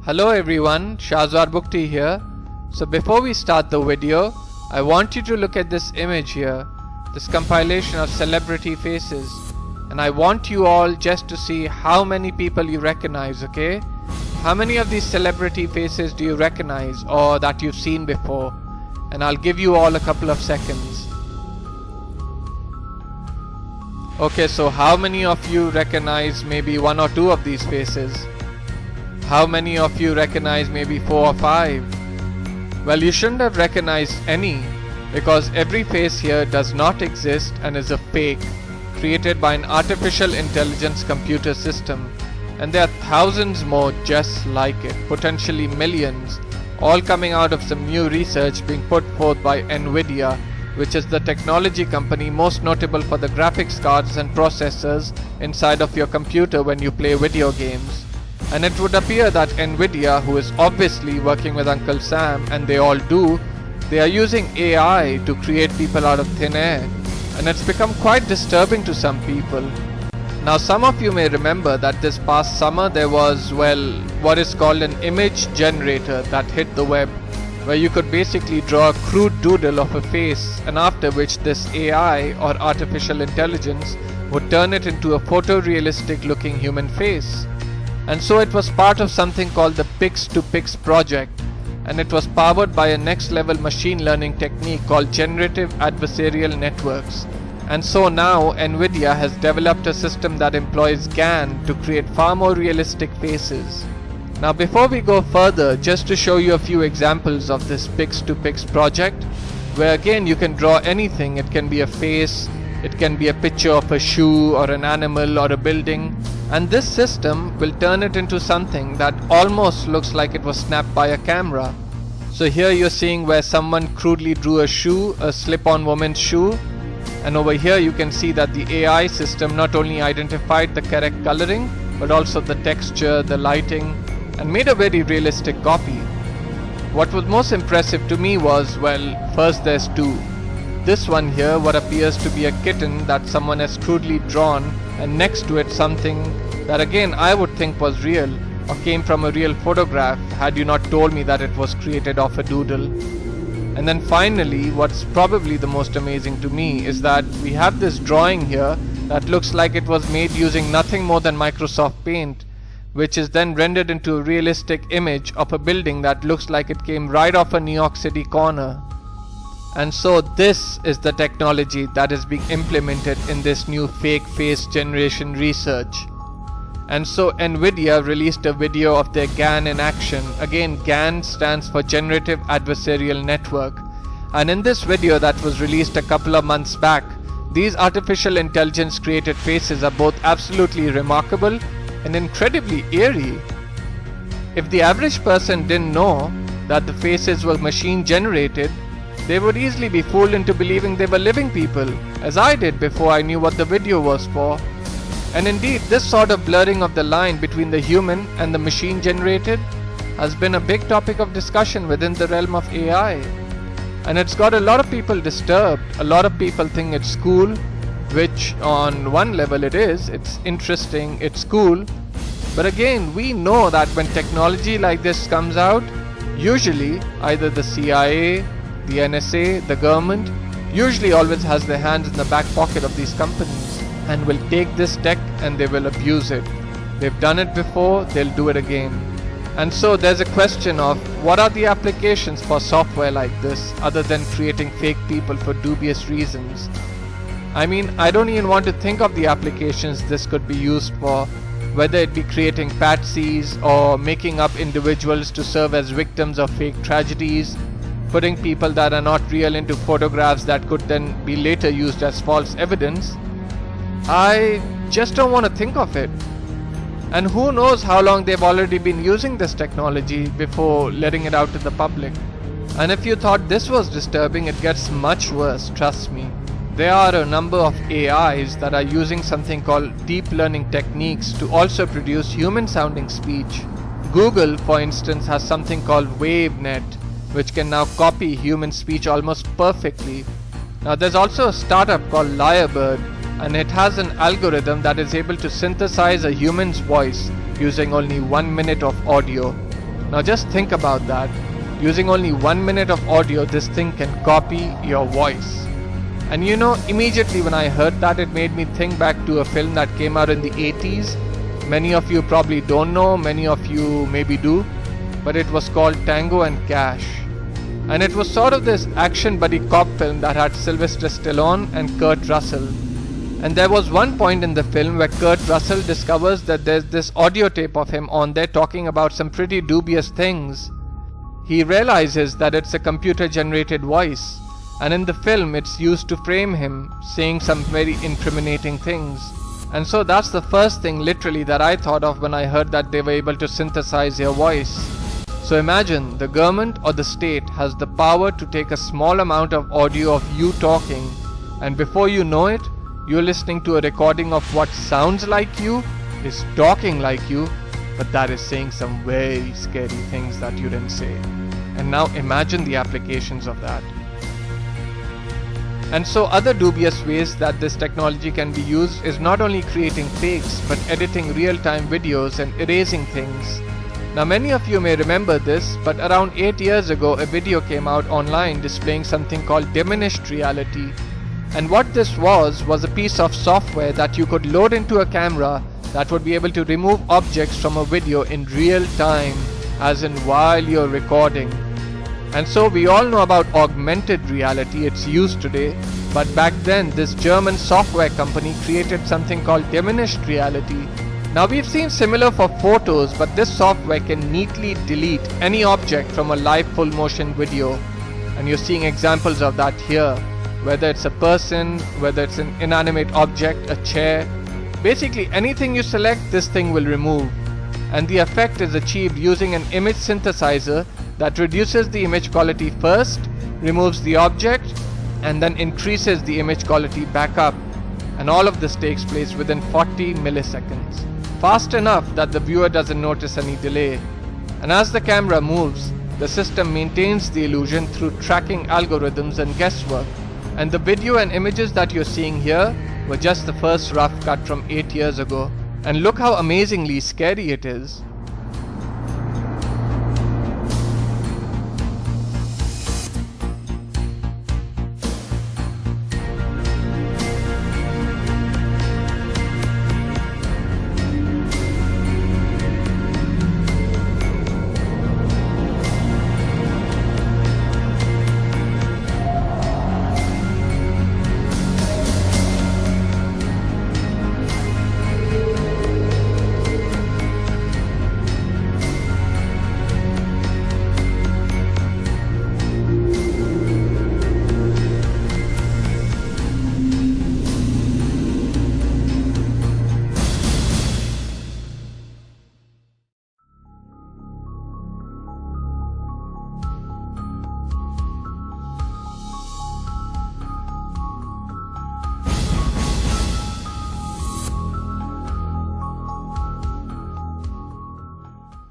Hello everyone, Shahzad Bukti here. So before we start the video, I want you to look at this image here, this compilation of celebrity faces. And I want you all just to see how many people you recognize, okay? How many of these celebrity faces do you recognize or that you've seen before? And I'll give you all a couple of seconds. Okay, so how many of you recognize maybe one or two of these faces? How many of you recognize maybe 4 or 5? Well, you shouldn't have recognized any, because every face here does not exist and is a fake, created by an artificial intelligence computer system. And there are thousands more just like it, potentially millions, all coming out of some new research being put forth by NVIDIA, which is the technology company most notable for the graphics cards and processors inside of your computer when you play video games. And it would appear that NVIDIA, who is obviously working with Uncle Sam, and they all do, they are using AI to create people out of thin air. And it's become quite disturbing to some people. Now some of you may remember that this past summer there was, well, what is called an image generator that hit the web, where you could basically draw a crude doodle of a face, and after which this AI or artificial intelligence would turn it into a photorealistic looking human face. And so it was part of something called the Pix2Pix project, and it was powered by a next level machine learning technique called generative adversarial networks. And so now NVIDIA has developed a system that employs GAN to create far more realistic faces. Now before we go further, just to show you a few examples of this Pix2Pix project, where again you can draw anything. It can be a face, it can be a picture of a shoe or an animal or a building, and this system will turn it into something that almost looks like it was snapped by a camera. So here you're seeing where someone crudely drew a shoe, a slip-on woman's shoe, and over here you can see that the AI system not only identified the correct coloring, but also the texture, the lighting, and made a very realistic copy. What was most impressive to me was, well, first there's two. This one here, what appears to be a kitten that someone has crudely drawn, and next to it something that again I would think was real or came from a real photograph had you not told me that it was created off a doodle. And then finally, what's probably the most amazing to me is that we have this drawing here that looks like it was made using nothing more than Microsoft Paint, which is then rendered into a realistic image of a building that looks like it came right off a New York City corner. And so this is the technology that is being implemented in this new fake face generation research. And so NVIDIA released a video of their GAN in action. Again, GAN stands for Generative Adversarial Network. And in this video that was released a couple of months back, these artificial intelligence created faces are both absolutely remarkable and incredibly eerie. If the average person didn't know that the faces were machine generated, they would easily be fooled into believing they were living people, as I did before I knew what the video was for. And indeed, this sort of blurring of the line between the human and the machine generated has been a big topic of discussion within the realm of AI. And it's got a lot of people disturbed. A lot of people think it's cool, which on one level it is. It's interesting, it's cool. But again, we know that when technology like this comes out, usually either the CIA, the NSA, the government, usually always has their hands in the back pocket of these companies and will take this tech and they will abuse it. They've done it before, they'll do it again. And so there's a question of what are the applications for software like this other than creating fake people for dubious reasons. I mean, I don't even want to think of the applications this could be used for, whether it be creating patsies or making up individuals to serve as victims of fake tragedies, putting people that are not real into photographs that could then be later used as false evidence. I just don't want to think of it. And who knows how long they've already been using this technology before letting it out to the public. And if you thought this was disturbing, it gets much worse, trust me. There are a number of AIs that are using something called deep learning techniques to also produce human sounding speech. Google, for instance, has something called WaveNet, which can now copy human speech almost perfectly. Now there's also a startup called Lyrebird, and it has an algorithm that is able to synthesize a human's voice using only 1 minute of audio. Now just think about that. Using only 1 minute of audio, this thing can copy your voice. And you know, immediately when I heard that, it made me think back to a film that came out in the 80s. Many of you probably don't know, many of you maybe do, but it was called Tango and Cash. And it was sort of this action buddy cop film that had Sylvester Stallone and Kurt Russell. And there was one point in the film where Kurt Russell discovers that there's this audio tape of him on there talking about some pretty dubious things. He realizes that it's a computer generated voice, and in the film it's used to frame him saying some very incriminating things. And so that's the first thing literally that I thought of when I heard that they were able to synthesize your voice. So imagine the government or the state has the power to take a small amount of audio of you talking, and before you know it, you're listening to a recording of what sounds like you, is talking like you, but that is saying some very scary things that you didn't say. And now imagine the applications of that. And so other dubious ways that this technology can be used is not only creating fakes, but editing real-time videos and erasing things. Now many of you may remember this, but around 8 years ago a video came out online displaying something called diminished reality. And what this was a piece of software that you could load into a camera that would be able to remove objects from a video in real time, as in while you're recording. And so we all know about augmented reality, it's used today, but back then this German software company created something called diminished reality. Now we've seen similar for photos, but this software can neatly delete any object from a live full motion video. And you're seeing examples of that here. Whether it's a person, whether it's an inanimate object, a chair, basically anything you select, this thing will remove. And the effect is achieved using an image synthesizer that reduces the image quality first, removes the object, and then increases the image quality back up. And all of this takes place within 40 milliseconds. Fast enough that the viewer doesn't notice any delay. And as the camera moves, the system maintains the illusion through tracking algorithms and guesswork. And the video and images that you're seeing here were just the first rough cut from 8 years ago. And look how amazingly scary it is.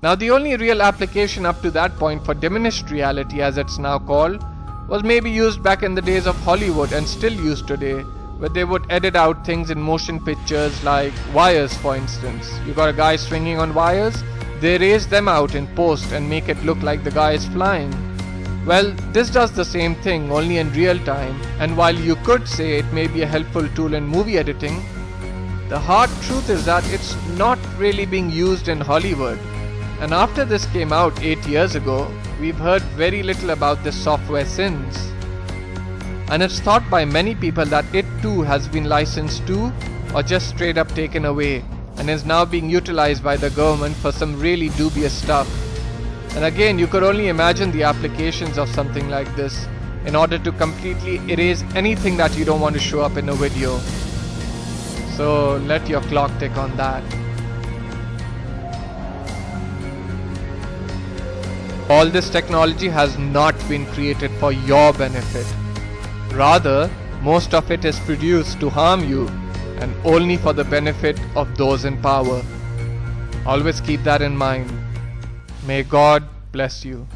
Now the only real application up to that point for diminished reality, as it's now called, was maybe used back in the days of Hollywood and still used today, where they would edit out things in motion pictures like wires, for instance. You got a guy swinging on wires, they erase them out in post and make it look like the guy is flying. Well, this does the same thing, only in real time, and while you could say it may be a helpful tool in movie editing, the hard truth is that it's not really being used in Hollywood. And after this came out 8 years ago, we've heard very little about this software since. And it's thought by many people that it too has been licensed to, or just straight up taken away, and is now being utilized by the government for some really dubious stuff. And again, you could only imagine the applications of something like this in order to completely erase anything that you don't want to show up in a video. So let your clock tick on that. All this technology has not been created for your benefit. Rather, most of it is produced to harm you and only for the benefit of those in power. Always keep that in mind. May God bless you.